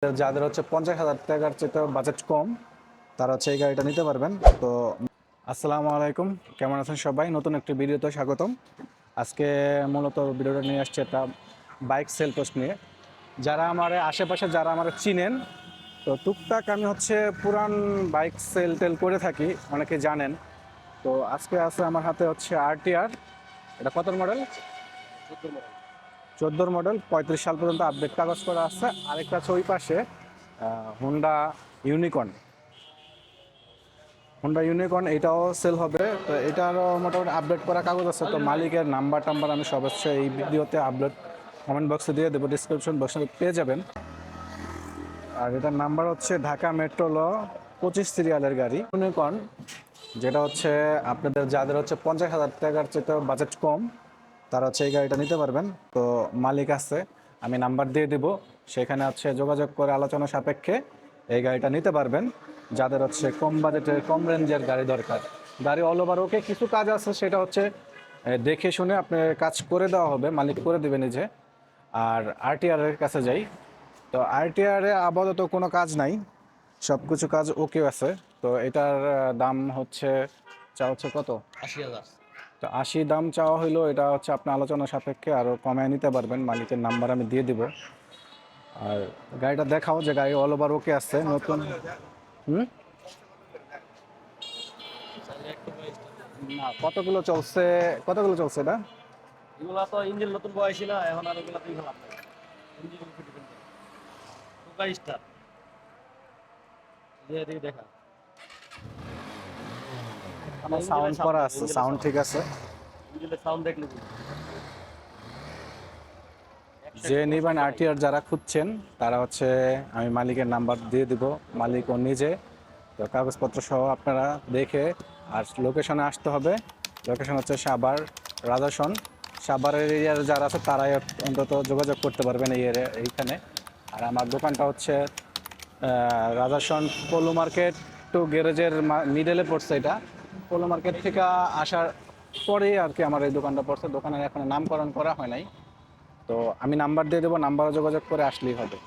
যাদের হচ্ছে 50,000 টাকার চেয়ে বাজেট কম তারা হচ্ছে এই গাড়িটা নিতে পারবেন। তো আসসালামু আলাইকুম, কেমন আছেন সবাই? নতুন একটি ভিডিওতে স্বাগতম। আজকে মূলত ভিডিওটা নিয়ে আসছে একটা বাইক সেল পোস্ট নিয়ে। যারা আমার আশেপাশে যারা আমার চিনেন, তো টুকটাক আমি হচ্ছে পুরান বাইক সেল টেল করে থাকি, অনেকে জানেন। তো আজকে আছে আমার হাতে হচ্ছে আরটিআর। এটা কত মডেল? 14 মডেল, 35 সাল পর্যন্ত আপডেট কাগজ করা আছে। আরেকটা আছে ওই পাশে হুন্ডা ইউনিকর্ন। এটাও সেল হবে। তো এটারও মোটামুটি আপডেট করা কাগজ আছে। তো মালিকের নাম্বার টাম্বার আমি সব হচ্ছে এই ভিডিওতে আপলোড কমেন্ট বক্সে দিয়ে দেবো, ডিসক্রিপশন বক্সে পেয়ে যাবেন। আর এটার নাম্বার হচ্ছে ঢাকা মেট্রো ল 25 সিরিয়ালের গাড়ি ইউনিকর্ন, যেটা হচ্ছে আপনাদের যাদের হচ্ছে 50,000 টাকার চেয়ে বাজেট কম তারা হচ্ছে এই গাড়িটা নিতে পারবেন। তো মালিক আছে, আমি নাম্বার দিয়ে দিব, সেখানে হচ্ছে যোগাযোগ করে আলোচনা সাপেক্ষে এই গাড়িটা নিতে পারবেন। যাদের হচ্ছে কম বাজেটের কম রেঞ্জের গাড়ি দরকার, গাড়ি অল ওভার ওকে, কিছু কাজ আছে সেটা হচ্ছে দেখে শুনে আপনার কাজ করে দেওয়া হবে, মালিক করে দেবে নিজে। আর আরটিআর এর কাছে যাই, তো আরটিআর এ আপাতত কোনো কাজ নাই, সব কিছু কাজ ওকে আছে। তো এটার দাম হচ্ছে কত? 80,000। তো 80 দাম চাওয়া হইলো, এটা হচ্ছে আপনার আলোচনা সাপেক্ষে আরও কমায় নিতে পারবেন, মালিকের নাম্বার আমি দিয়ে দিব। আর গাড়িটা দেখাও যে গাড়ি অল ওভার ওকে আছে, নতুন। হুম, না কতগুলো চলছে এটা? এগুলা তো ইঞ্জিন নতুন বয়সী না, এখন আর ওগুলা তুই খেলাম না। ইঞ্জিন ফিটিং টোকা স্টার দিয়ে দিয়ে দেখা। আমার সাউন্ড করা আছে, সাউন্ড ঠিক আছে। ইঞ্জিনের সাউন্ড দেখলে যে নিবেন আরটিআর যারা খুঁজছেন তারা হচ্ছে আমি মালিকের নাম্বার দিয়ে দিব, মালিক ও নিজে। তো কাগজপত্র সহ আপনারা দেখে আর লোকেশনে আসতে হবে। লোকেশন হচ্ছে সাভার রাজাসন। সাভারের এরিয়ার যারা আছে তারাই অন্তত যোগাযোগ করতে পারবেন এইখানে। আর আমার দোকানটা হচ্ছে রাজাসন পলো মার্কেট টু গ্যারেজের মিডলে পড়ছে। এটা পলো মার্কেট থেকে আসার পরেই আর কি আমার এই দোকানটা পড়ছে। দোকানের এখন নামকরণ করা হয় নাই। তো আমি নাম্বার দিয়ে দেবো, নাম্বারে যোগাযোগ করে আসলেই হবে।